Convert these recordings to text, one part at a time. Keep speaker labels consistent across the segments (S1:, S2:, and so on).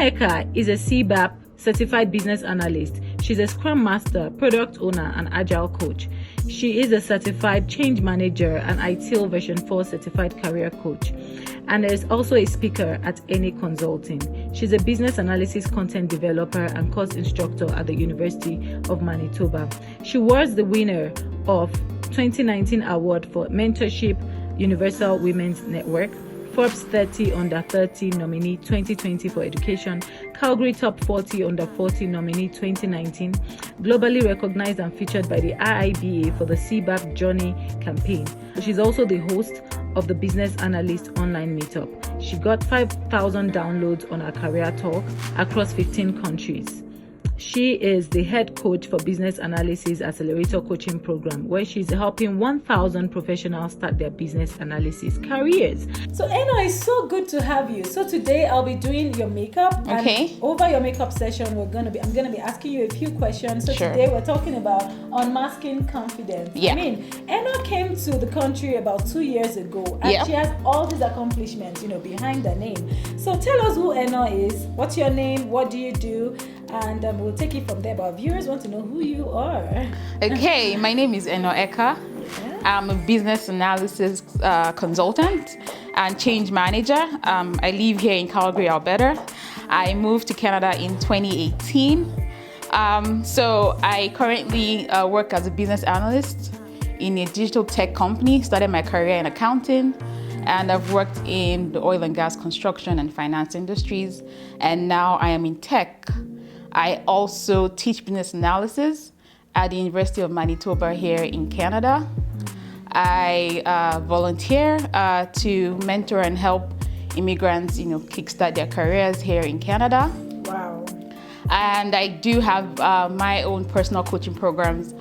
S1: Anneka is a CBAP certified business analyst. She's a Scrum Master, product owner, and agile coach. She is a certified change manager and ITIL version 4 certified career coach, and is also a speaker at Anise Consulting. She's a business analysis content developer and course instructor at the University of Manitoba. She was the winner of 2019 award for Mentorship Universal Women's Network, Forbes 30 Under 30 nominee 2020 for education, Calgary Top 40 Under 40 nominee 2019, globally recognized and featured by the IIBA for the CBAP Journey campaign. She's also the host of the Business Analyst online meetup. She got 5,000 downloads on her career talk across 15 countries. She is the head coach for Business Analysis Accelerator Coaching Program, where she's helping 1,000 professionals start their business analysis careers. So, Anna, it's so good to have you. So today I'll be doing your makeup.
S2: Okay.
S1: And over your makeup session, I'm gonna be asking you a few questions. So
S2: Sure.
S1: Today we're talking about unmasking confidence.
S2: Yeah.
S1: I mean, Anna came to the country about 2 years ago, and
S2: Yeah.
S1: she has all these accomplishments, behind her name. So tell us who Anna is. What's your name? What do you do? And we'll take it from there. But our viewers want to know who you are.
S2: Okay, my name is Anneka. I'm a business analysis consultant and change manager. I live here in Calgary, Alberta. I moved to Canada in 2018. So I currently work as a business analyst in a digital tech company. Started my career in accounting, and I've worked in the oil and gas, construction, and finance industries. And now I am in tech. I also teach business analysis at the University of Manitoba here in Canada. I volunteer to mentor and help immigrants, kickstart their careers here in Canada.
S1: Wow.
S2: And I do have my own personal coaching programs,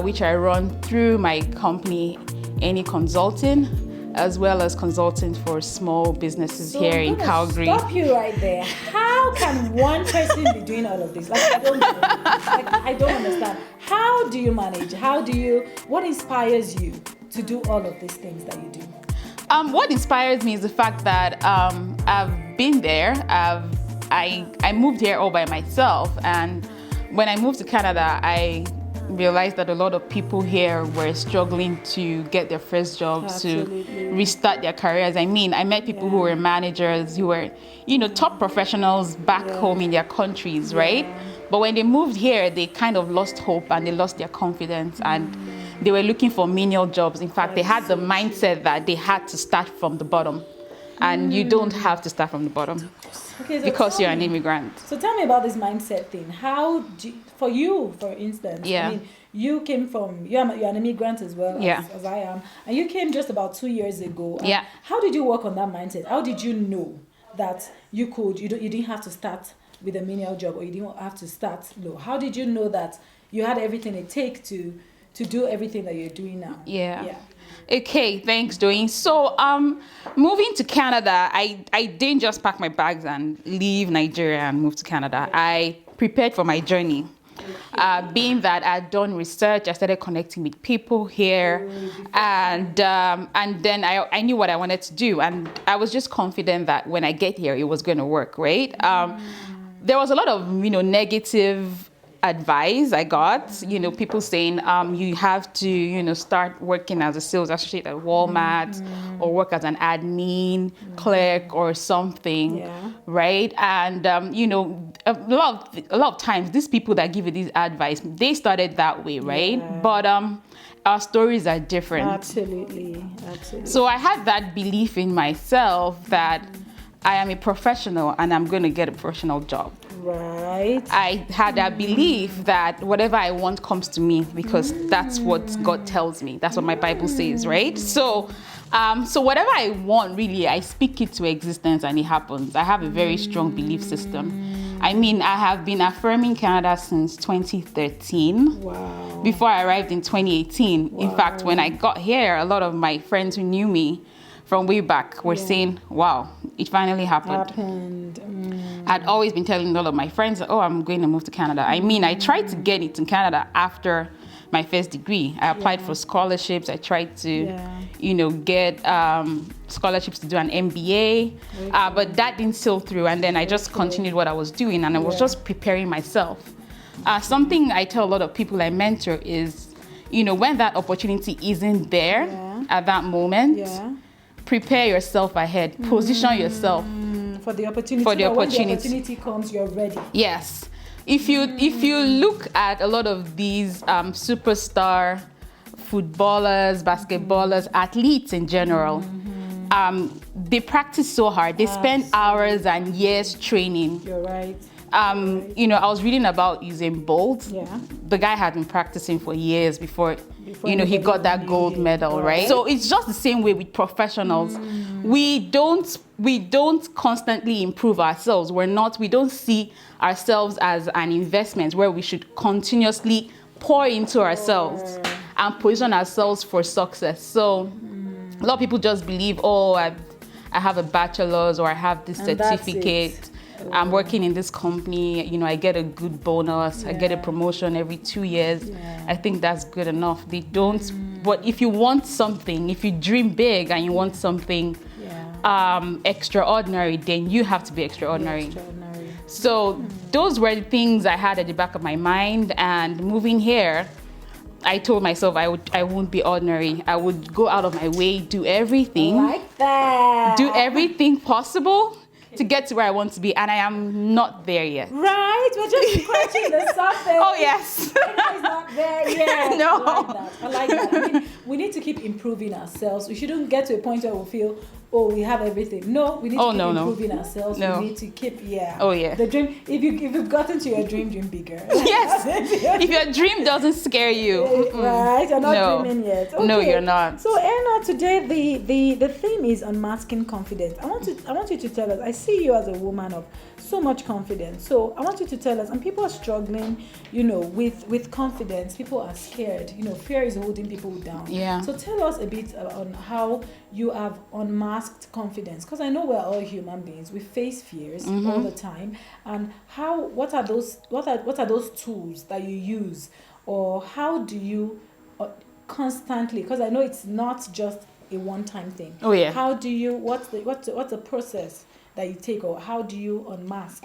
S2: which I run through my company, Anise Consulting, as well as consulting for small businesses here in Calgary.
S1: Stop you right there. How can one person be doing all of this? I don't know. I don't understand. How do you manage? What inspires you to do all of these things that you do?
S2: What inspires me is the fact that I've been there. I moved here all by myself, and when I moved to Canada, I realized that a lot of people here were struggling to get their first jobs,
S1: Absolutely.
S2: to restart their careers. I met people who were managers, who were, top professionals back home in their countries, right? But when they moved here, they kind of lost hope and they lost their confidence, and they were looking for menial jobs. In fact, they had the mindset that they had to start from the bottom, and you don't have to start from the bottom.
S1: Okay, so
S2: because you're an immigrant.
S1: So tell me about this mindset thing. For you, for instance, you came from, you're an immigrant as well as I am, and you came just about 2 years ago. How did you work on that mindset? How did you know that you didn't have to start with a menial job, or you didn't have to start low? How did you know that you had everything it takes to do everything that you're doing now?
S2: Okay, thanks, Doing. So, moving to Canada, I didn't just pack my bags and leave Nigeria and move to Canada. I prepared for my journey. Being that I'd done research, I started connecting with people here, and then I knew what I wanted to do, and I was just confident that when I get here, it was going to work, right? There was a lot of negative advice I got, people saying you have to start working as a sales associate at Walmart, or work as an admin clerk or something, right? And a lot of times these people that give you this advice, they started that way, right? But our stories are different.
S1: Absolutely.
S2: So I had that belief in myself that I am a professional and I'm going to get a professional job.
S1: Right.
S2: I had that belief that whatever I want comes to me, because that's what God tells me. That's what my Bible says, right? So whatever I want, really, I speak it to existence and it happens. I have a very strong belief system. I have been affirming Canada since 2013.
S1: Wow.
S2: Before I arrived in 2018.
S1: Wow.
S2: In fact, when I got here, a lot of my friends who knew me from way back were saying, wow, it finally happened. I'd always been telling all of my friends, I'm going to move to Canada. I tried to get it in Canada after my first degree. I applied for scholarships. I tried to, get scholarships to do an MBA, but that didn't sail through. And then I just continued what I was doing, and I was just preparing myself. Something I tell a lot of people I mentor is, when that opportunity isn't there at that moment, prepare yourself ahead, position yourself
S1: for the opportunity.
S2: When the
S1: opportunity comes, you're ready.
S2: Yes. If you look at a lot of these superstar footballers, basketballers, athletes in general, they practice so hard. They spend hours and years training.
S1: You're right.
S2: I was reading about Usain Bolt. Yeah. The guy had been practicing for years before he got that gold medal, right? So it's just the same way with professionals. We don't constantly improve ourselves. We don't see ourselves as an investment where we should continuously pour into ourselves and position ourselves for success. So a lot of people just believe, I have a bachelor's, or I have this certificate. I'm working in this company, I get a good bonus, I get a promotion every 2 years. I think that's good enough. They don't, but if you want something, if you dream big and you want something extraordinary, then you have to be extraordinary. So those were the things I had at the back of my mind, and moving here, I told myself I won't be ordinary. I would go out of my way, do everything.
S1: Like that.
S2: Do everything possible to get to where I want to be, and I am not there yet.
S1: Right? We're just scratching the surface.
S2: Oh, yes.
S1: It's not there yet.
S2: No.
S1: I like that. I mean, we need to keep improving ourselves. We shouldn't get to a point where we feel, we have everything. No, we need to keep improving ourselves.
S2: No.
S1: We need to keep,
S2: the
S1: dream. If you've gotten to your dream bigger.
S2: Yes. If your dream doesn't scare you.
S1: Right? You're not dreaming yet. Okay.
S2: No, you're not.
S1: So, Anna, today the theme is unmasking confidence. I want you to tell us, I see you as a woman of so much confidence. So I want you to tell us, and people are struggling, with confidence. People are scared. Fear is holding people down. Yeah. So tell us a bit on how you have unmasked confidence, because I know we're all human beings. We face fears all the time. And what are those tools that you use, or how do you constantly? Because I know it's not just a one-time thing. Oh yeah. How do you? What's the process that you take, or how do you unmask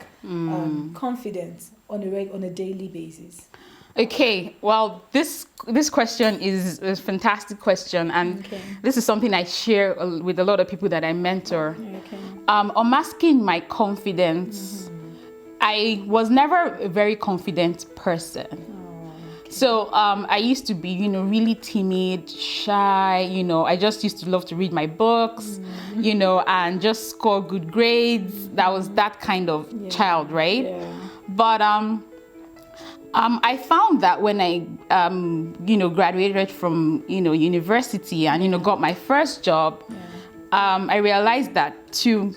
S1: confidence on a daily basis?
S2: Okay, well, this question is a fantastic question, and this is something I share with a lot of people that I mentor. Okay. Unmasking my confidence, I was never a very confident person. So I used to be, really timid, shy, I just used to love to read my books, and just score good grades. That was that kind of child, right? Yeah. But I found that when I, graduated from, university and, got my first job, I realized that to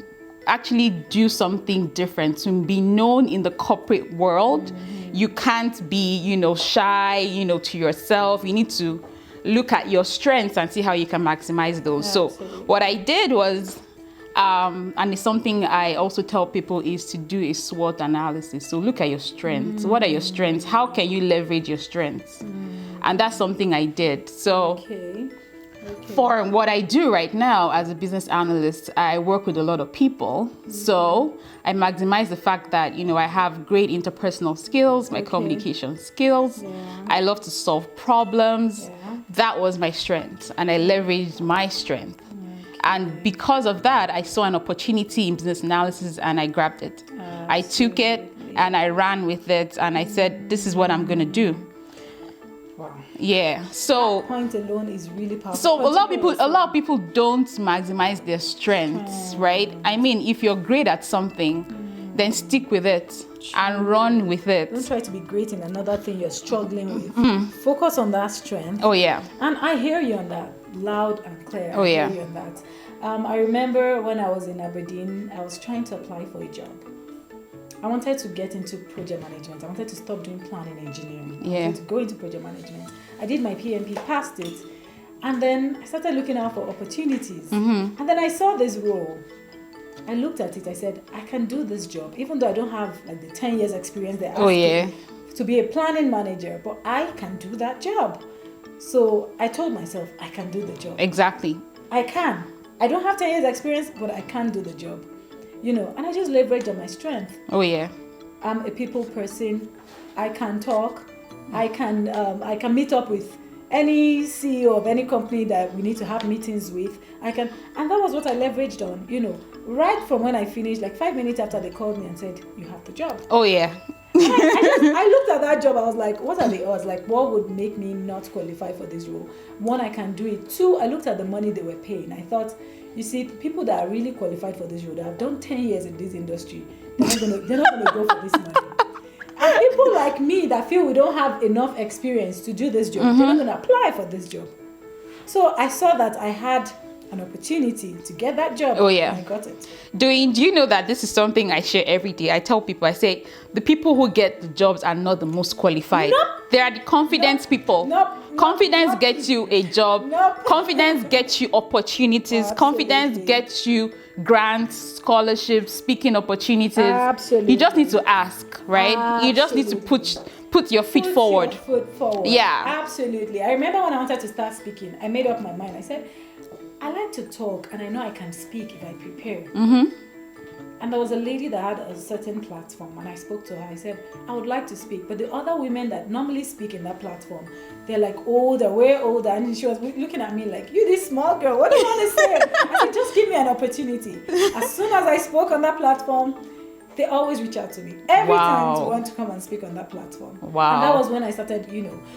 S2: actually do something different, to be known in the corporate world, you can't be, shy, to yourself. You need to look at your strengths and see how you can maximize those. So what I did was, and it's something I also tell people, is to do a SWOT analysis. So look at your strengths. What are your strengths? How can you leverage your strengths? And that's something I did. So for what I do right now as a business analyst, I work with a lot of people. So I maximize the fact that, I have great interpersonal skills, my communication skills. I love to solve problems. That was my strength, and I leveraged my strength. And because of that, I saw an opportunity in business analysis, and I grabbed it. I took it and I ran with it, and I said, this is what I'm going to do. Wow. Yeah. So
S1: that point alone is really powerful.
S2: So a lot of people don't maximize their strengths, right? I mean, if you're great at something, then stick with it and run with it.
S1: Don't try to be great in another thing you're struggling with. Focus on that strength.
S2: Oh yeah.
S1: And I hear you on that, loud and clear. I hear you on that. I remember when I was in Aberdeen, I was trying to apply for a job. I wanted to get into project management. I wanted to stop doing planning engineering. I wanted to go into project management. I did my PMP, passed it, and then I started looking out for opportunities. And then I saw this role. I looked at it. I said, I can do this job, even though I don't have like the 10 years experience they're asking to be a planning manager, but I can do that job. So I told myself, I can do the job.
S2: Exactly.
S1: I can. I don't have 10 years experience, but I can do the job. And I just leverage on my strength.
S2: Oh, yeah.
S1: I'm a people person. I can talk. I can meet up with any CEO of any company that we need to have meetings with. And that was what I leveraged on, right from when I finished, like 5 minutes after they called me and said, you have the job.
S2: Oh, yeah.
S1: I looked at that job. I was like, what are the odds? Like, what would make me not qualify for this role? One, I can do it. Two, I looked at the money they were paying. I thought, you see, people that are really qualified for this role, that have done 10 years in this industry, they're not gonna go for this money. And people like me that feel we don't have enough experience to do this job, they're not gonna apply for this job. So I saw that I had an opportunity to get that job.
S2: Oh, yeah.
S1: And I got it.
S2: Do you know that this is something I share every day? I tell people, I say, the people who get the jobs are not the most qualified.
S1: Nope.
S2: They are the confidence people. Confidence gets you a job. Confidence gets you opportunities.
S1: Absolutely.
S2: Confidence gets you grants, scholarships, speaking opportunities.
S1: Absolutely.
S2: You just need to ask, right?
S1: Absolutely.
S2: You just need to put your feet forward.
S1: Your foot forward.
S2: Yeah.
S1: Absolutely. I remember when I wanted to start speaking, I made up my mind. I said, I like to talk and I know I can speak if I prepare. And there was a lady that had a certain platform and I spoke to her. I said, I would like to speak, but the other women that normally speak in that platform, they're like older, way older. And she was looking at me like, you this small girl, what do you want to say? I said, just give me an opportunity. As soon as I spoke on that platform, they always reach out to me every time to want to come and speak on that platform.
S2: Wow.
S1: And that was when I started,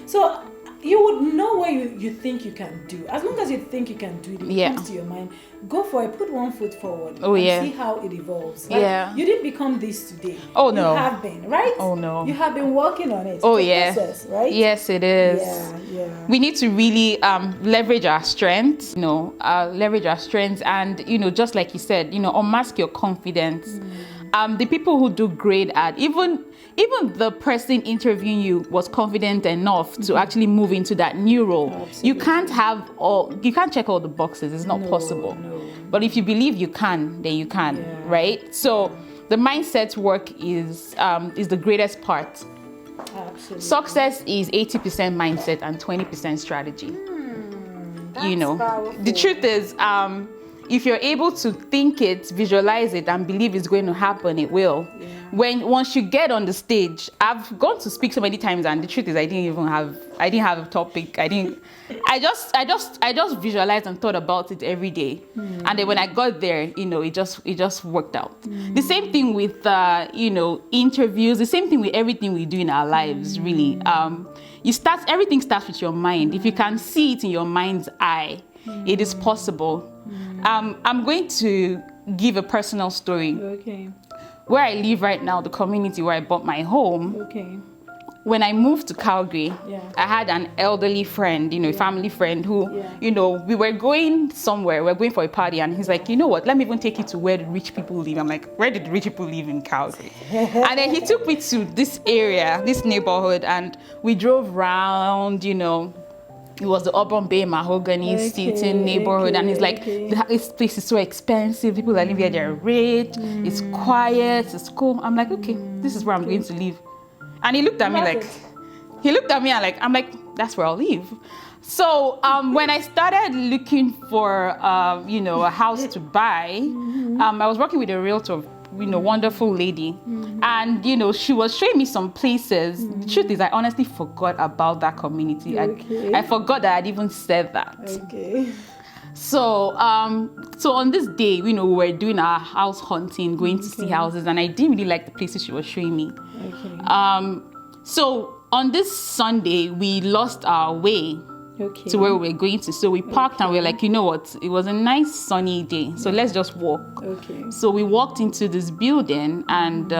S1: So you would know what you think you can do. As long as you think you can do it, it comes to your mind, go for it, put one foot forward and see how it evolves. Like, you didn't become this today.
S2: Oh, no.
S1: You have been, right?
S2: Oh, no.
S1: You have been working on it.
S2: Oh,
S1: It's a
S2: yeah.
S1: process, right?
S2: Yes, it is.
S1: Yeah.
S2: We need to really leverage our strengths, leverage our strengths and, just like you said, unmask your confidence. The people who do great at, even the person interviewing you was confident enough to actually move into that new role. Absolutely. You can't check all the boxes. It's not possible. No. But if you believe you can, then you can, right? So the mindset work is the greatest part.
S1: Absolutely.
S2: Success is 80% mindset and 20% strategy.
S1: That's powerful.
S2: The truth is, if you're able to think it, visualize it, and believe it's going to happen, it will. Yeah. Once you get on the stage, I've gone to speak so many times, and the truth is, I didn't have a topic. I just visualized and thought about it every day, and then when I got there, it just worked out. The same thing with interviews. The same thing with everything we do in our lives. Really, everything starts with your mind. If you can see it in your mind's eye, it is possible. I'm going to give a personal story.
S1: Okay.
S2: Where I live right now, the community where I bought my home.
S1: Okay.
S2: When I moved to Calgary, I had an elderly friend, a family friend who, we were going somewhere, we were going for a party, and he's like, you know what, let me even take you to where the rich people live. I'm like, where did rich people live in Calgary? And then he took me to this area, this neighborhood, and we drove around, it was the Urban Bay mahogany seating neighborhood, and he's like, this place is so expensive. People that live here, they're rich. It's quiet. It's cool. I'm like, okay, this is where I'm going to live. And he looked at me and I'm like, that's where I'll live. So when I started looking for a house to buy, I was working with a realtor, wonderful lady, and she was showing me some places. The truth is, I honestly forgot about that community. I forgot that I'd even said that.
S1: Okay.
S2: So on this day, we were doing our house hunting, going to see houses, and I didn't really like the places she was showing me. Okay. So on this Sunday, we lost our way to where we were going to. So we parked and we were like, you know what? It was a nice sunny day, so let's just walk. Okay. So we walked into this building and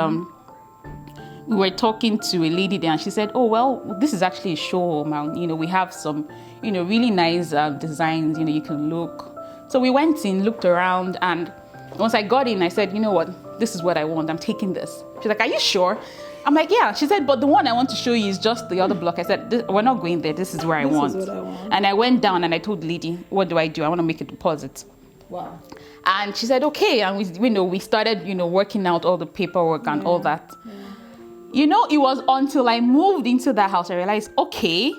S2: we were talking to a lady there, and she said, oh, well, this is actually a showroom, and we have some really nice designs, you can look. So we went in, looked around, and once I got in, I said, you know what, this is what I want, I'm taking this. She's like, are you sure? I'm like, yeah. She said, but the one I want to show you is just the other block. I said, we're not going there, this is where I want. This is what I want. And I went down and I told the lady, what do? I want to make a deposit. Wow. And she said, okay, and we started, working out all the paperwork and all that. Yeah. You know, it was until I moved into that house I realized, okay,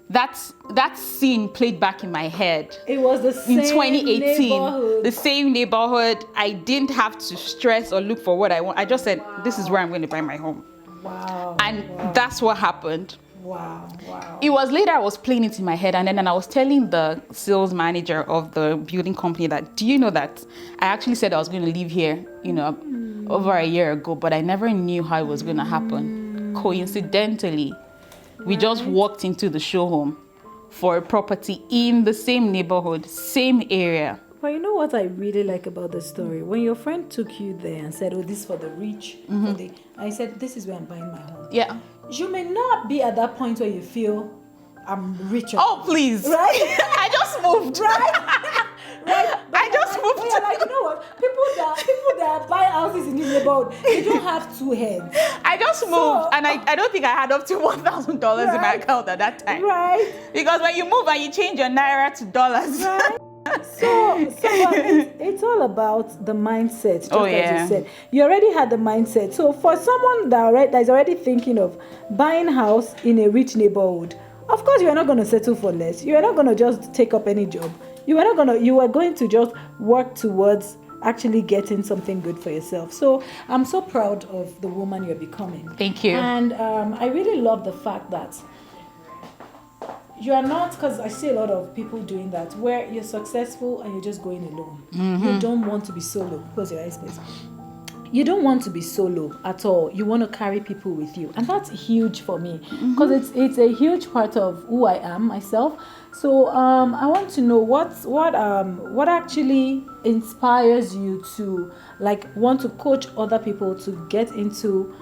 S2: that scene played back in my head.
S1: It was the same
S2: in 2018,
S1: neighborhood.
S2: the same neighborhood. I didn't have to stress or look for what I want. I just said, this is where I'm going to buy my home.
S1: Wow.
S2: And that's what happened.
S1: Wow.
S2: It was later I was playing it in my head, and then I was telling the sales manager of the building company that, do you know that I actually said I was going to live here, you know, over a year ago, but I never knew how it was going to happen. Coincidentally, we just walked into the show home for a property in the same neighborhood, same area.
S1: But you know what I really like about the story? When your friend took you there and said, oh, this is for the rich, I said, this is where I'm buying my home.
S2: Yeah.
S1: You may not be at that point where you feel I'm richer.
S2: Oh, please.
S1: Right?
S2: I just moved.
S1: Right? Right?
S2: I just moved.
S1: Yeah, like, you know what? People that buy houses in this neighborhood, they don't have two heads.
S2: I just moved, and I don't think I had up to $1,000 in my account at that time.
S1: Right.
S2: Because when you move and you change your naira to dollars.
S1: Right. So it's all about the mindset, just as you said. You already had the mindset. So for someone that is already thinking of buying a house in a rich neighborhood, of course you are not going to settle for less. You are not going to just take up any job. You are going to just work towards actually getting something good for yourself. So I'm so proud of the woman you're becoming.
S2: Thank you.
S1: And I really love the fact that you are not, because I see a lot of people doing that, where you're successful and you're just going alone. You don't want to be solo. Close your eyes, please. You don't want to be solo at all. You want to carry people with you. And that's huge for me, because it's a huge part of who I am myself. So I want to know what actually inspires you to want to coach other people to get into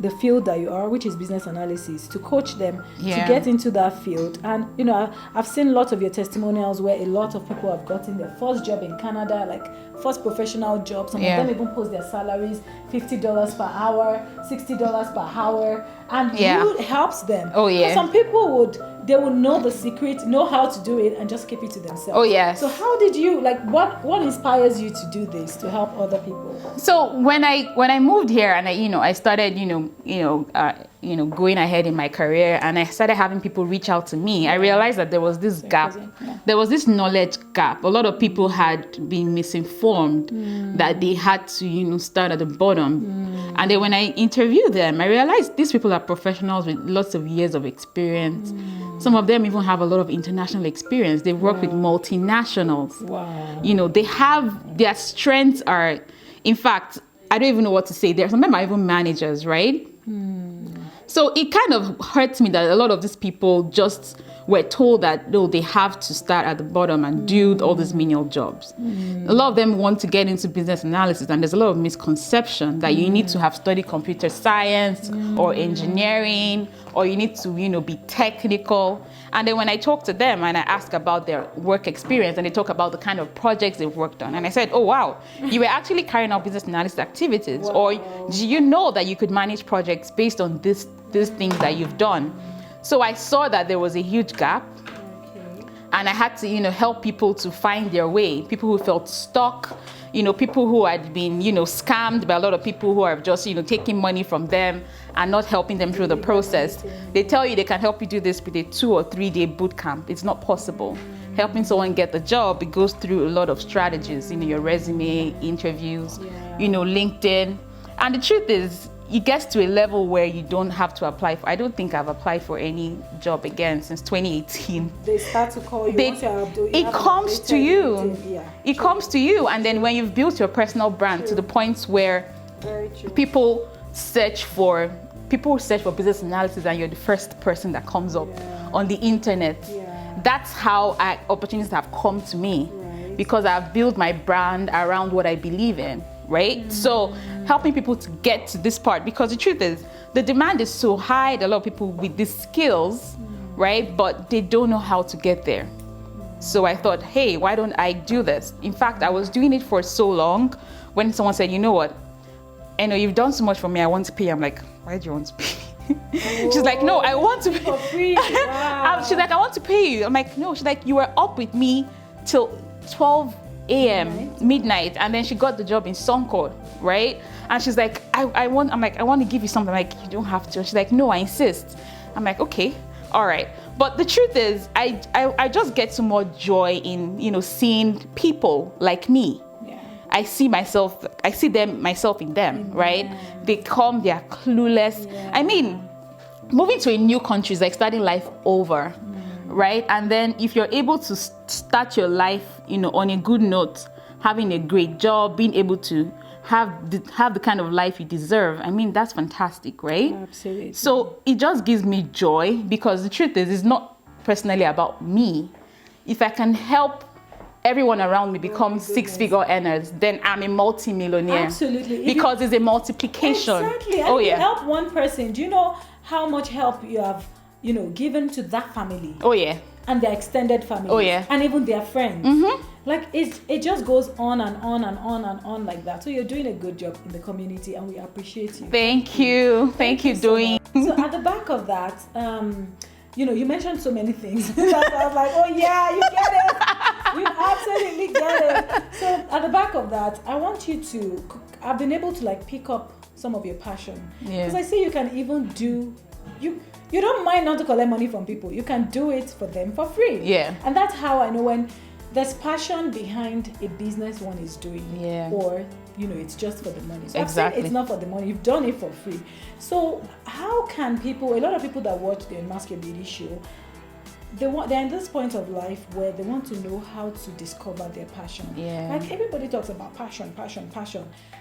S1: the field that you are, which is business analysis, to coach them to get into that field. And you know, I've seen lots of your testimonials where a lot of people have gotten their first job in Canada, like first professional job. Some of them even post their salaries $50 per hour, $60 per hour, and you helps them.
S2: Oh yeah.
S1: Some people would know the secret, know how to do it, and just keep it to themselves.
S2: Oh yes.
S1: So how did you what inspires you to do this, to help other people?
S2: So when I moved here and I started going ahead in my career, and I started having people reach out to me, I realized that there was this gap. There was this knowledge gap. A lot of people had been misinformed that they had to start at the bottom. And then when I interviewed them, I realized these people are professionals with lots of years of experience. Some of them even have a lot of international experience. They work with multinationals.
S1: Wow.
S2: They have, their strengths are, in fact, I don't even know what to say. Some of them are even managers, right? So it kind of hurts me that a lot of these people just were told that, no, they have to start at the bottom and do all these menial jobs. A lot of them want to get into business analysis, and there's a lot of misconception that you need to have studied computer science or engineering, or you need to, be technical. And then when I talk to them and I ask about their work experience, and they talk about the kind of projects they've worked on, and I said, oh wow, you were actually carrying out business analysis activities, or do you know that you could manage projects based on these things that you've done? So I saw that there was a huge gap, and I had to, help people to find their way. People who felt stuck, people who had been, scammed by a lot of people who are just, taking money from them and not helping them through the process. They tell you they can help you do this with a 2 or 3 day boot camp. It's not possible. Helping someone get the job, it goes through a lot of strategies, your resume, interviews, LinkedIn. And the truth is, it gets to a level where you don't have to apply for. I don't think I've applied for any job again since 2018.
S1: They start to call you.
S2: It comes to you. It comes to you, and then when you've built your personal brand to the point where people search for business analysis, and you're the first person that comes up on the internet. That's how opportunities have come to me, because I've built my brand around what I believe in. Right? So helping people to get to this part, because the truth is the demand is so high that a lot of people with these skills, right? But they don't know how to get there. So I thought, hey, why don't I do this? In fact, I was doing it for so long. When someone said, you know what, you've done so much for me, I want to pay. I'm like, why do you want to pay? She's like, no, I want to pay.
S1: For free. Wow.
S2: She's like, I want to pay you. I'm like, no. She's like, you were up with me till 12 a.m., midnight, and then she got the job in Suncor, right? And she's like, I want to give you something. I'm like, you don't have to. She's like, no, I insist. I'm like, okay, all right. But the truth is, I just get some more joy in, you know, seeing people like me. Yeah. I see myself in them, right? They come, they are clueless. Yeah. I mean, moving to a new country is like starting life over, right? And then if you're able to start your life, you know, on a good note, having a great job, being able to have the kind of life you deserve, I mean, that's fantastic, right?
S1: Absolutely.
S2: So it just gives me joy, because the truth is, it's not personally about me. If I can help everyone around me become six-figure earners, then I'm a multi-millionaire.
S1: Absolutely.
S2: Because it's a multiplication.
S1: Exactly. And if you help one person, do you know how much help you have, you know, given to that family?
S2: Oh yeah.
S1: And their extended family.
S2: Oh yeah.
S1: And even their friends. Like it just goes on and on and on and on like that. So you're doing a good job in the community, and we appreciate you.
S2: Thank you. Thank you, doing.
S1: So at the back of that, you know, you mentioned so many things. So I was like, oh yeah, you get it. You absolutely get it. So at the back of that, I want you to, I've been able to like pick up some of your passion. Because I see you can even do, you don't mind not to collect money from people. You can do it for them for free. Yeah. And that's how I know when there's passion behind a business one is doing. Yeah. Or, you know, it's just for the money. So exactly. It's not for the money. You've done it for free. So how can people, a lot of people that watch the Unmask Your Beauty show, they're in this point of life where they want to know how to discover their passion. Yeah. Like everybody talks about passion.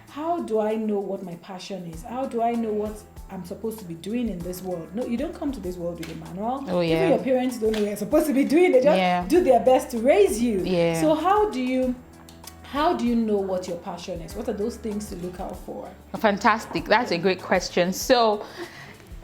S1: How do I know what my passion is? How do I know what I'm supposed to be doing in this world? No, you don't come to this world with a manual. Oh yeah. Even your parents don't know what you're supposed to be doing. They just do their best to raise you. Yeah. So how do you know what your passion is? What are those things to look out for? Fantastic. That's a great question. So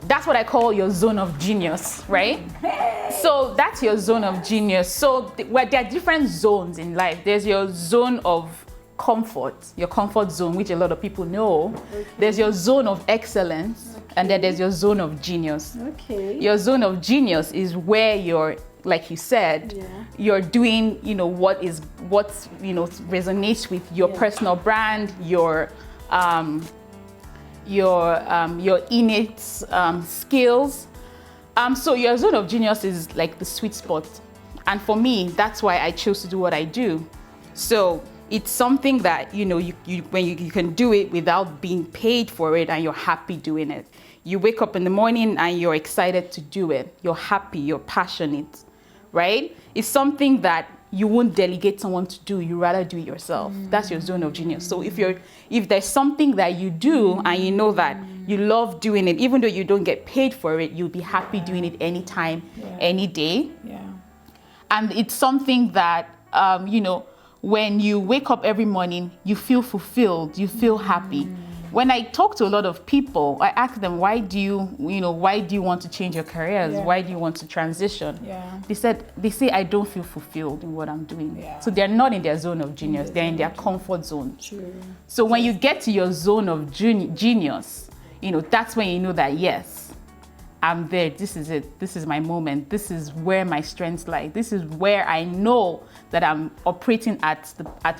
S1: that's what I call your zone of genius, right? Hey. So that's your zone of genius. So there are different zones in life. There's your zone of comfort, your comfort zone, which a lot of people know. Okay. There's your zone of excellence, and then there's your zone of genius. Okay. Your zone of genius is where you're, like you said, you're doing, you know, what you know resonates with your personal brand, your innate skills. So your zone of genius is like the sweet spot, and for me, that's why I chose to do what I do. So it's something that, you know, you can do it without being paid for it, and you're happy doing it. You wake up in the morning and you're excited to do it. You're happy, you're passionate, right? It's something that you won't delegate someone to do. You rather do it yourself. That's your zone of genius. So if there's something that you do and you know that you love doing it, even though you don't get paid for it, you'll be happy doing it anytime, any day. Yeah. And it's something that, you know, when you wake up every morning, you feel fulfilled, you feel happy. When I talk to a lot of people, I ask them, why do you want to change your careers? Yeah. Why do you want to transition? Yeah. They say, I don't feel fulfilled in what I'm doing. Yeah. So they're not in their zone of genius, they're in their comfort zone. True. So when you get to your zone of genius, you know, that's when you know that, yes, I'm there, this is it, this is my moment, this is where my strengths lie, this is where I know that I'm operating at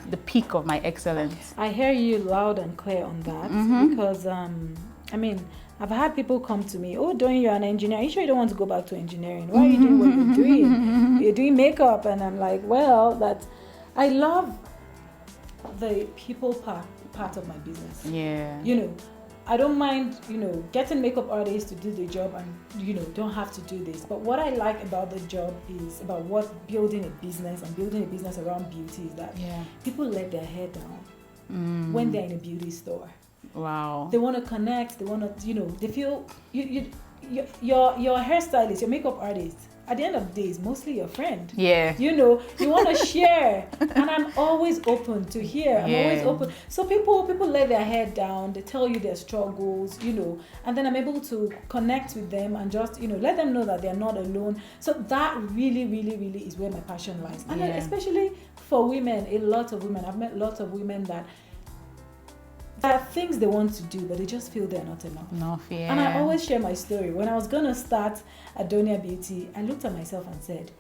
S1: the peak of my excellence. I hear you loud and clear on that, because I mean, I've had people come to me, oh, Doing, you're an engineer, are you sure you don't want to go back to engineering? Why are you doing what you're doing? You're doing makeup. And I'm like, well, I love the people part of my business. Yeah. You know, I don't mind, you know, getting makeup artists to do the job and, you know, don't have to do this. But what I like about the job is about building a business and building a business around beauty is that people let their hair down when they're in a beauty store. Wow. They want to connect. They want to, you know, they feel, your hairstylist, your makeup artist, at the end of the day, is mostly your friend. Yeah. You know, you want to share. And I'm always open to hear. I'm always open. So people let their hair down. They tell you their struggles, you know. And then I'm able to connect with them and just, you know, let them know that they're not alone. So that really, really, really is where my passion lies. And then especially for women, a lot of women. I've met lots of women that there are things they want to do, but they just feel they're not enough. And I always share my story. When I was going to start Adoniaa Beauty, I looked at myself and said,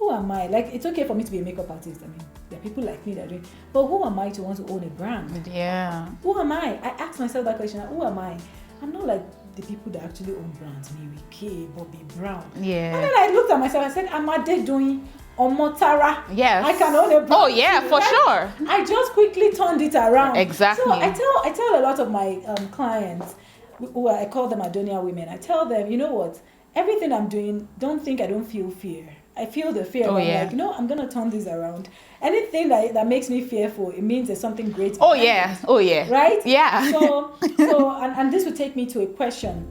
S3: who am I? Like, it's okay for me to be a makeup artist. I mean, there are people like me that are doing, but who am I to want to own a brand?
S2: Yeah.
S3: Who am I? I asked myself that question. Who am I? I'm not like the people that actually own brands, Mary Kay, Bobby Brown.
S2: Yeah.
S3: And then I looked at myself. I said, am I doing Omotara?
S2: Yes.
S3: I can own a brand.
S2: Oh yeah, for sure.
S3: I just quickly turned it around.
S2: Exactly.
S3: So I tell a lot of my clients, who I call them Adoniaa women. I tell them, you know what? Everything I'm doing, don't think I don't feel fear. I feel the fear.
S2: Oh,
S3: I'm
S2: yeah.
S3: like, I'm gonna turn this around. Anything that makes me fearful, it means there's something great.
S2: Oh yeah. Oh yeah.
S3: Right?
S2: Yeah.
S3: So and this would take me to a question.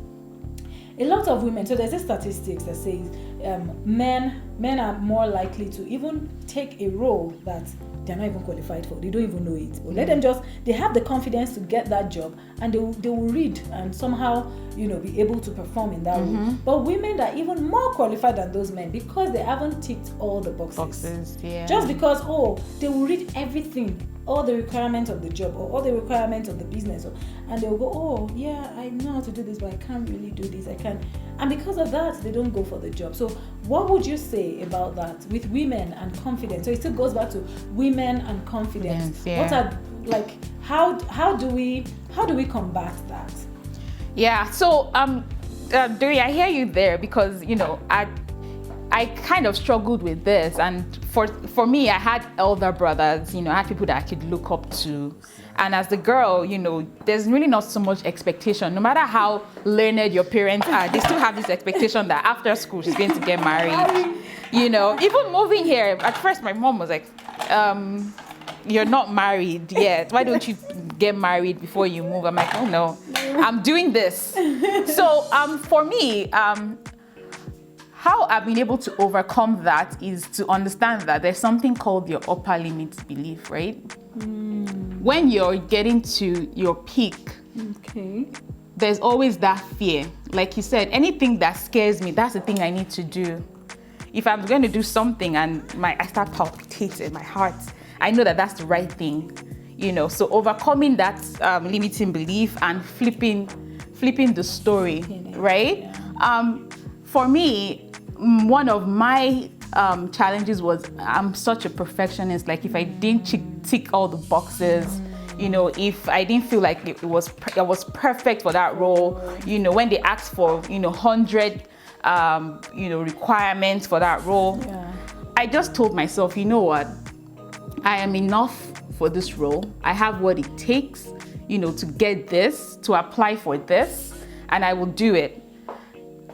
S3: A lot of women, so there's a statistics that says men are more likely to even take a role that they're not even qualified for. They don't even know it. But let them they have the confidence to get that job, and they will read and somehow, be able to perform in that role. But women are even more qualified than those men because they haven't ticked all the boxes.
S2: Yeah.
S3: Just because, they will read everything, all the requirements of the job or all the requirements of the business, and they'll go, yeah, I know how to do this, but I can't really do this. I can't. And because of that, they don't go for the job. So what would you say about that with women and confidence? So it still goes back to women and confidence.
S2: Yeah.
S3: What are, like, how do we combat that?
S2: Yeah. So Duri, I hear you there because I kind of struggled with this, and for me, I had elder brothers, I had people that I could look up to, and as the girl, there's really not so much expectation. No matter how learned your parents are, they still have this expectation that after school she's going to get married. Even moving here, at first my mom was like, "You're not married yet. Why don't you get married before you move?" I'm like, "Oh no, I'm doing this." So for me, how I've been able to overcome that is to understand that there's something called your upper limit belief, right? When you're getting to your peak, there's always that fear. Like you said, anything that scares me, that's the thing I need to do. If I'm going to do something and I start palpitating, my heart, I know that that's the right thing. So overcoming that limiting belief and flipping the story, right? For me, one of my challenges was I'm such a perfectionist. Like if I didn't tick all the boxes, if I didn't feel like it was perfect for that role, when they asked for 100 requirements for that role, I just told myself, you know what, I am enough for this role. I have what it takes, to get this, to apply for this, and I will do it.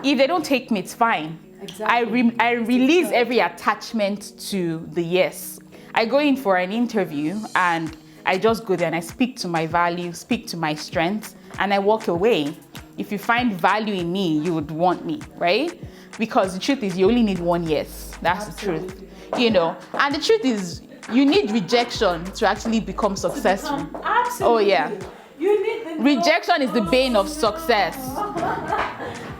S2: If they don't take me, it's fine. Exactly. I release every attachment to the yes. I go in for an interview and I just go there and I speak to my values, speak to my strengths, and I walk away. If you find value in me, you would want me, right? Because the truth is you only need one yes. That's Absolutely. The truth. And the truth is you need rejection to actually become successful.
S3: Absolutely.
S2: Oh yeah.
S3: You need
S2: rejection is the bane of success.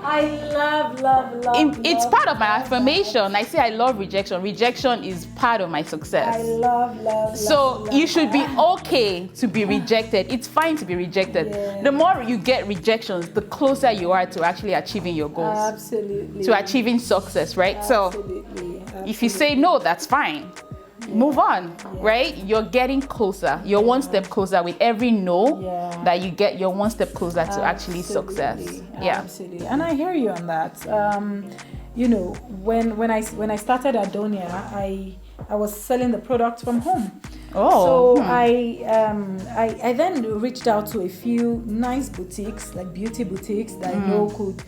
S3: I love
S2: it's part of my affirmation. I say I love rejection. Rejection is part of my success.
S3: I love.
S2: So you should be okay to be rejected. It's fine to be rejected. Yeah. The more you get rejections, the closer you are to actually achieving your goals.
S3: Absolutely.
S2: To achieving success, right?
S3: Absolutely.
S2: So if you say no, that's fine. Move on, right? You're getting closer. You're one step closer with every no that you get. You're one step closer to actually success. Yeah,
S3: absolutely. And I hear you on that. When I started Adoniaa, I was selling the product from home. So I then reached out to a few nice boutiques, like beauty boutiques that I know could,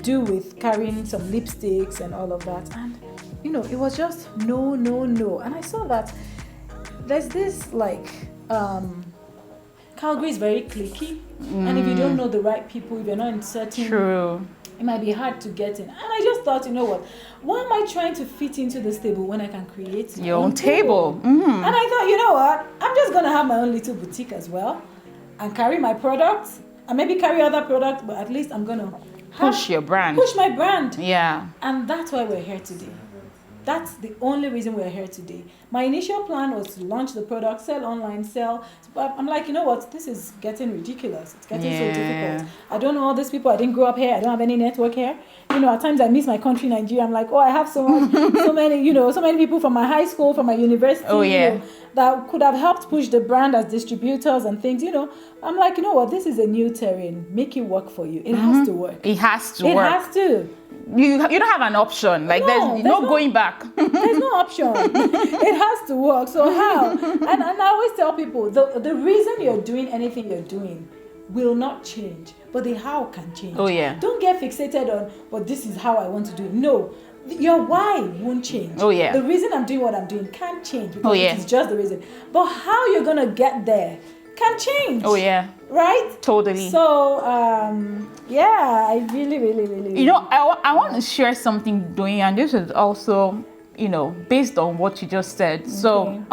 S3: do with carrying some lipsticks and all of that. And it was just no. And I saw that there's this Calgary is very cliquey. And if you don't know the right people, if you're not in certain...
S2: True.
S3: It might be hard to get in. And I just thought, you know what? Why am I trying to fit into this table when I can create
S2: your own table?
S3: And I thought, you know what? I'm just going to have my own little boutique as well and carry my products and maybe carry other products, but at least I'm going to
S2: push your brand.
S3: Push my brand.
S2: Yeah.
S3: And that's why we're here today. That's the only reason we're here today. My initial plan was to launch the product, sell online, sell. But I'm like, you know what? This is getting ridiculous. It's getting so difficult. I don't know all these people. I didn't grow up here. I don't have any network here. You know, at times I miss my country, Nigeria. I'm like, oh, I have so many, so many people from my high school, from my university.
S2: Oh, yeah.
S3: That could have helped push the brand as distributors and things, I'm like, you know what, this is a new terrain. Make it work for you. It has to work.
S2: It has to work.
S3: It has to.
S2: You don't have an option. Like there's no going back.
S3: There's no option. It has to work. So how? And I always tell people, the reason you're doing anything you're doing will not change, but the how can change.
S2: Oh, yeah.
S3: Don't get fixated on, but this is how I want to do it. No. Your why won't change.
S2: Oh, yeah.
S3: The reason I'm doing what I'm doing can't change because it is just the reason. But how you're going to get there can change.
S2: Oh, yeah.
S3: Right?
S2: Totally.
S3: So, I really.
S2: I want to share something, Doing, and this is also, based on what you just said. Okay. So,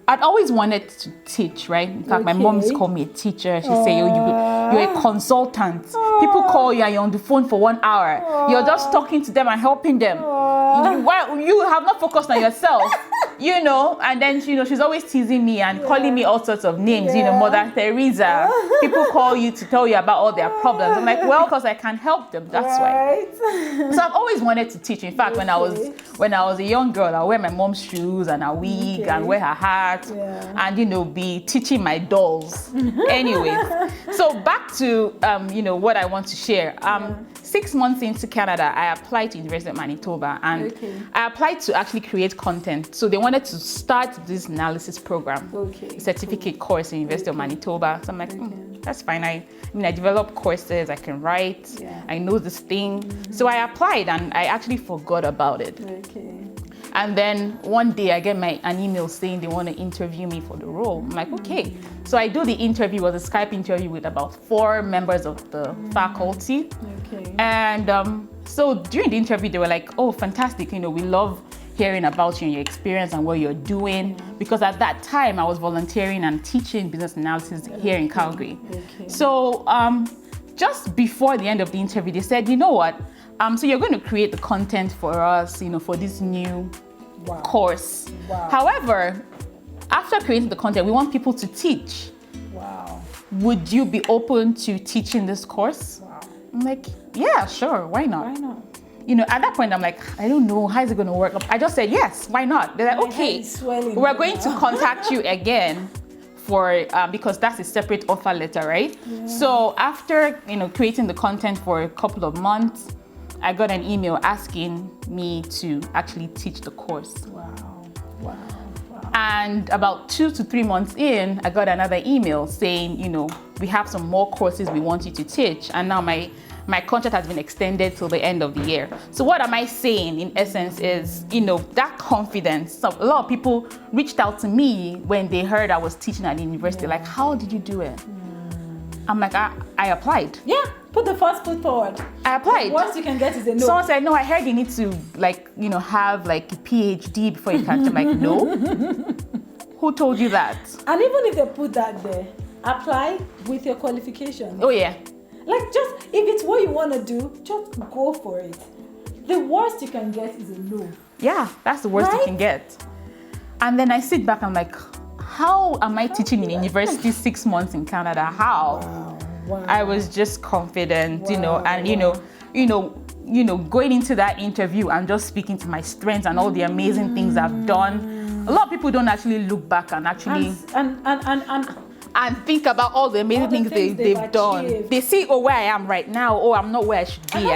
S2: I'd always wanted to teach, right? In fact, my mom's called me a teacher. She say, you're a consultant. People call you and you're on the phone for 1 hour. You're just talking to them and helping them. You have not focused on yourself, and then, she's always teasing me and calling me all sorts of names, Mother Teresa. People call you to tell you about all their problems. I'm like, well, because I can help them. That's why. So I've always wanted to teach. In fact, when I was a young girl, I wear my mom's shoes and a wig and wear her hat and, be teaching my dolls. Anyways, so back to, what I want to share. 6 months into Canada, I applied to University of Manitoba and I applied to actually create content. So they wanted to start this analysis program, certificate course in University of Manitoba. So I'm like, that's fine. I develop courses, I can write, I know this thing. So I applied and I actually forgot about it. And then one day I get an email saying they want to interview me for the role. I'm like, okay. So I do the interview, it was a Skype interview with about 4 members of the faculty. And so during the interview, they were like, oh, fantastic. We love hearing about you and your experience and what you're doing. Because at that time, I was volunteering and teaching business analysis here in Calgary. So just before the end of the interview, they said, you know what? So you're going to create the content for us, for this new course. However, after creating the content, we want people to teach. Would you be open to teaching this course? I'm like, yeah, sure. Why not? At that point, I'm like, I don't know. How is it going to work? I just said, yes, why not? They're like, okay, we're going to contact you again for because that's a separate offer letter, right? So after, creating the content for a couple of months, I got an email asking me to actually teach the course. And about 2 to 3 months in, I got another email saying, we have some more courses we want you to teach. And now my contract has been extended till the end of the year. So what am I saying in essence is, that confidence. So a lot of people reached out to me when they heard I was teaching at the university. Like, how did you do it? I'm like, I applied. Yeah.
S3: Put the first foot forward.
S2: I applied.
S3: The worst you can get is a no.
S2: Someone said, no, I heard you need to have a PhD before you can. I'm like, no. Who told you that?
S3: And even if they put that there, apply with your qualifications.
S2: Oh yeah.
S3: Like just, if it's what you want to do, just go for it. The worst you can get is a no.
S2: Yeah, that's the worst you can get. And then I sit back, I'm like, how am I teaching in university 6 months in Canada? How? Wow. I was just confident, going into that interview and just speaking to my strengths and all the amazing things I've done. A lot of people don't actually look back and actually and think about all the amazing things they've done. They see, where I am right now. I'm not where I should be.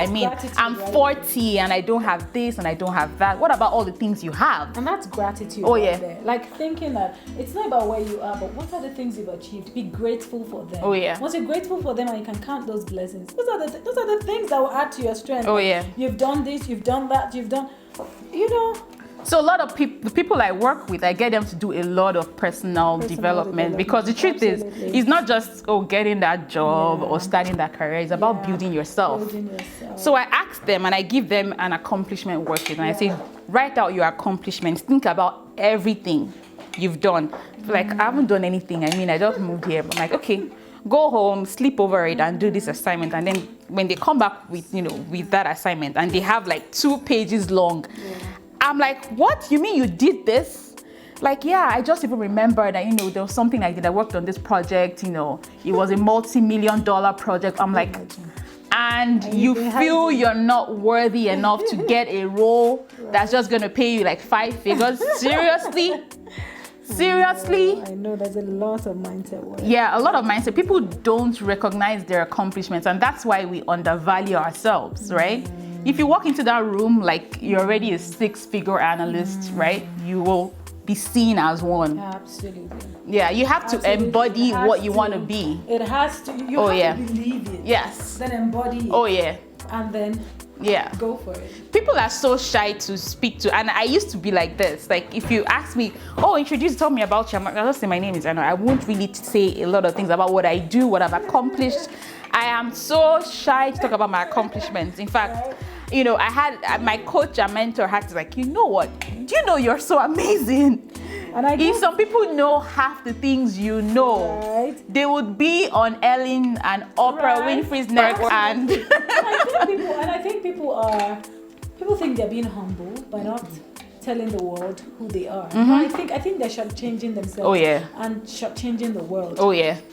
S2: I'm 40 and I don't have this and I don't have that. What about all the things you have?
S3: And that's gratitude there. Like thinking that it's not about where you are, but what are the things you've achieved? Be grateful for them. Once you're grateful for them and you can count those blessings, those are the things that will add to your strength. You've done this, you've done that, you've done,
S2: So a lot of the people I work with, I get them to do a lot of personal development because the truth is, it's not just getting that job or starting that career. It's about building yourself. So I ask them and I give them an accomplishment worksheet and I say, write out your accomplishments. Think about everything you've done. Like, I haven't done anything. I just moved here. But I'm like, okay, go home, sleep over it and do this assignment. And then when they come back with, with that assignment and they have like 2 pages long, I'm like, what? You mean you did this? Like, yeah, I just even remember that, there was something I did. I worked on this project, it was a multi-million-dollar project. I'm like, and you feel you're not worthy enough to get a role that's just going to pay you like 5 figures? Seriously? Seriously?
S3: I know there's a lot of mindset work.
S2: Yeah, a lot of mindset. People don't recognize their accomplishments, and that's why we undervalue ourselves, right? If you walk into that room like you're already a 6-figure analyst, right? You will be seen as one.
S3: Absolutely.
S2: Yeah, you have to embody what you want to be.
S3: It has to. You have to believe it.
S2: Yes.
S3: Then embody it.
S2: Oh yeah.
S3: And then go for it.
S2: People are so shy to speak to, and I used to be like this. Like, if you ask me, tell me about you, I'll just say my name is Anna. I won't really say a lot of things about what I do, what I've accomplished. I am so shy to talk about my accomplishments. In fact, I had my coach and mentor had to like, what? Do you know you're so amazing? And if some people know half the things they would be on Ellen and Oprah Winfrey's neck, and
S3: I think people think they're being humble by not telling the world who they are. I think they're shortchanging themselves. And shortchanging the world.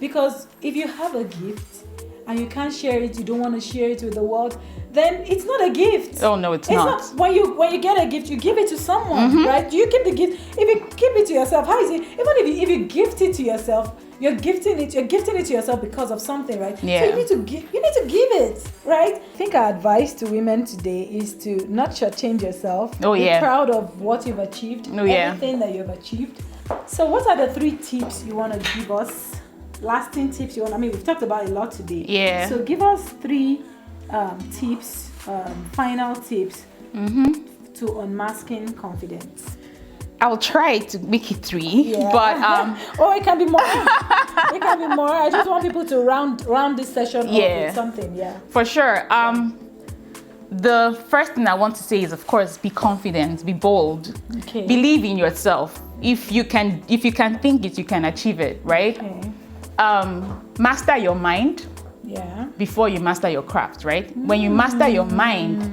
S3: Because if you have a gift and you can't share it, you don't want to share it with the world, then it's not a gift.
S2: Oh no, it's not.
S3: When you get a gift, you give it to someone, right? You keep the gift. If you keep it to yourself, how is it? Even if you gift it to yourself, you're gifting it to yourself because of something, right?
S2: Yeah.
S3: So you need to give it, right? I think our advice to women today is to not shortchange yourself. Be proud of what you've achieved, everything that you've achieved. So what are the 3 tips you want to give us? Lasting tips you want? We've talked about a lot today.
S2: Yeah.
S3: So give us 3 tips, final tips to unmasking confidence.
S2: I'll try to make it 3, but
S3: it can be more. It can be more. I just want people to round this session up with something. Yeah,
S2: for sure. The first thing I want to say is, of course, be confident, be bold, believe in yourself. If you can think it, you can achieve it, right? Master your mind before you master your craft, right? When you master your mind,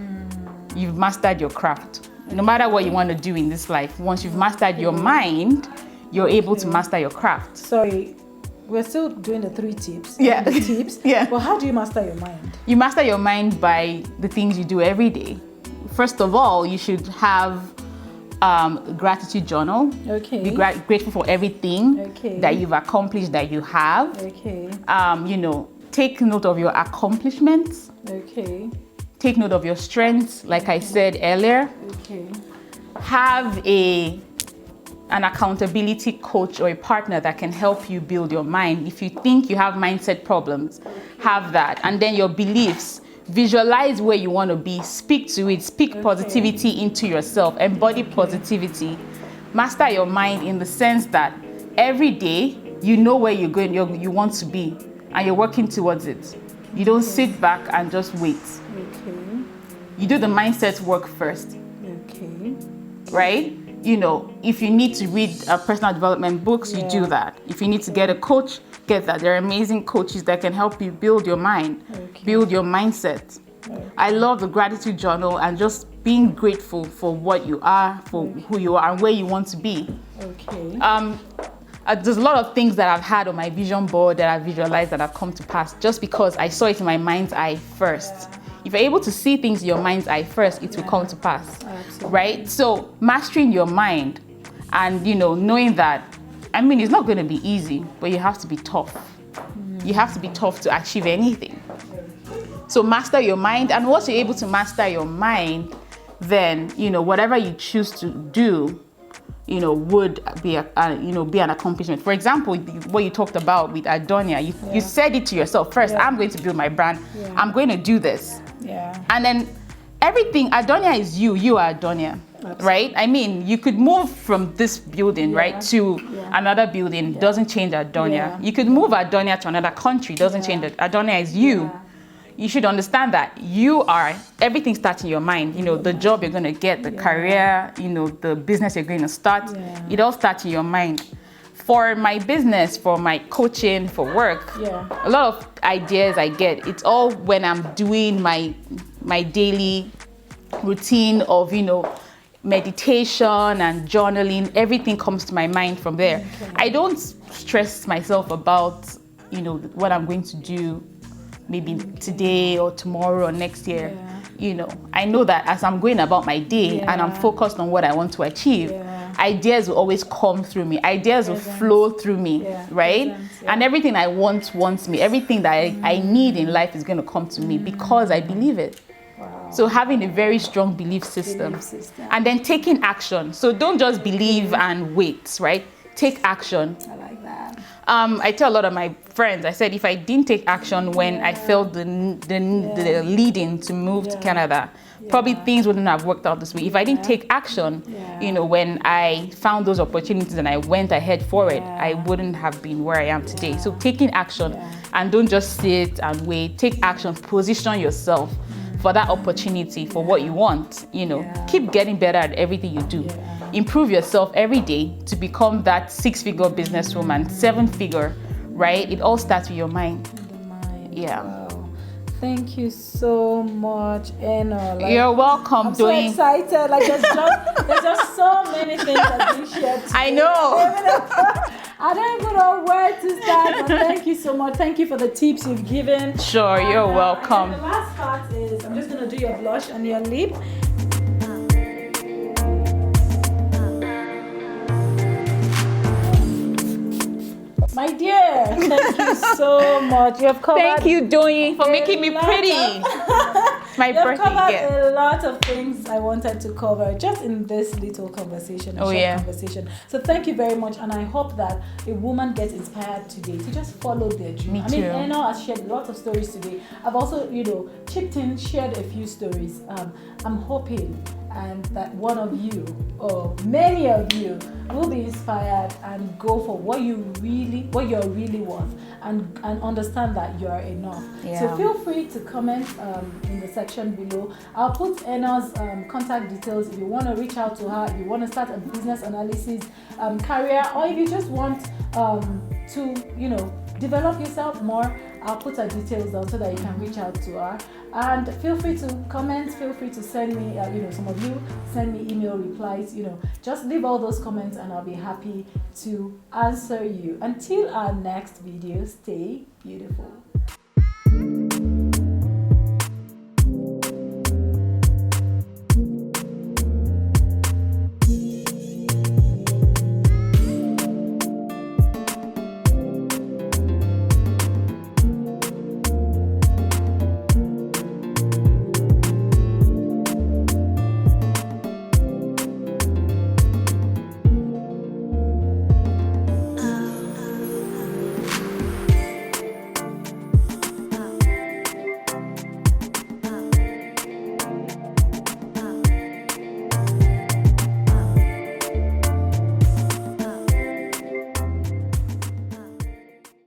S2: you've mastered your craft. No matter what you want to do in this life, once you've mastered your mind, you're able to master your craft.
S3: Sorry, we're still doing the 3 tips.
S2: Tips.
S3: But how do you master your mind?
S2: You master your mind by the things you do every day. First of all, you should have a gratitude journal. Be grateful for everything that you've accomplished, that you have. Take note of your accomplishments. Take note of your strengths, like I said earlier. Have an accountability coach or a partner that can help you build your mind. If you think you have mindset problems, have that. And then your beliefs. Visualize where you want to be. Speak to it. Speak positivity into yourself. Embody positivity. Master your mind in the sense that every day you know where you're going, you want to be, and you're working towards it. You don't sit back and just wait. You do the mindset work first. Right? If you need to read personal development books, you do that. If you need to get a coach, get that. There are amazing coaches that can help you build your mind, build your mindset. I love the gratitude journal and just being grateful for what you are, for who you are, and where you want to be. There's a lot of things that I've had on my vision board that I've visualized that have come to pass just because I saw it in my mind's eye first. If you're able to see things in your mind's eye first, it will come to pass, right? So mastering your mind and, knowing that, it's not going to be easy, but you have to be tough. You have to be tough to achieve anything. So master your mind, and once you're able to master your mind, then, whatever you choose to do, would be an accomplishment. For example, what you talked about with Adoniaa, you said it to yourself first. I'm going to build my brand. I'm going to do this. And then everything, Adoniaa is you are Adoniaa. Right? You could move from this building, right, to another building. Doesn't change Adoniaa. You could move Adoniaa to another country. Doesn't change it. Adoniaa is you. You should understand that everything starts in your mind. The job you're going to get, the career, the business you're going to start. It all starts in your mind. For my business, for my coaching, for work, a lot of ideas I get, it's all when I'm doing my daily routine of, meditation and journaling, everything comes to my mind from there.
S3: Okay.
S2: I don't stress myself about, you know, what I'm going to do maybe today or tomorrow or next year.
S3: Yeah.
S2: You know, I know that as I'm going about my day and I'm
S3: Yeah.
S2: focused on what I want to achieve,
S3: Yeah.
S2: ideas will always come through me. Ideas will
S3: Present.
S2: flow through me,
S3: Yeah.
S2: right?
S3: Present, yeah.
S2: And everything I wants me. Everything that I need in life is going to come to me because I believe it.
S3: Wow.
S2: So having a very strong belief system.
S3: Belief system.
S2: And then taking action. So don't just believe and wait, right? Take action.
S3: I like that.
S2: I tell a lot of my friends, I said, if I didn't take action when I felt the leading to move to Canada, probably things wouldn't have worked out this way. If I didn't take action, you know, when I found those opportunities and I went ahead for it, I wouldn't have been where I am today. So taking action and don't just sit and wait. Take action, position yourself for that opportunity, for what you want, you know. Keep getting better at everything you do. Improve yourself every day to become that 6-figure businesswoman, 7-figure, right? It all starts with your mind. Yeah.
S3: Wow. Thank you so much, Anna. Like,
S2: You're welcome.
S3: I'm so excited. Like there's just so many things that we shared today.
S2: I know.
S3: I don't even know where to start, but thank you so much. Thank you for the tips you've given.
S2: Sure, you're welcome.
S3: And the last part is I'm just gonna do your blush and your lip. My dear, thank you so much. You have covered.
S2: Thank you, Doing, for making me pretty. My
S3: You have
S2: birthday
S3: covered
S2: gift.
S3: a lot of things I wanted to cover just in this little conversation, conversation. So thank you very much, and I hope that a woman gets inspired today to just follow their dream.
S2: Me
S3: I mean,
S2: too.
S3: Anna has shared a lot of stories today. I've also, you know, chipped in, shared a few stories. I'm hoping and that one of you or many of you will be inspired and go for what you're really worth and understand that you are enough. So feel free to comment in the section below. I'll put Anna's contact details if you want to reach out to her, if you want to start a business analysis career, or if you just want to, you know, develop yourself more. I'll put her details down so that you can reach out to her. And feel free to comment, feel free to send me, you know, some of you send me email replies, you know, just leave all those comments and I'll be happy to answer you. Until our next video, stay beautiful.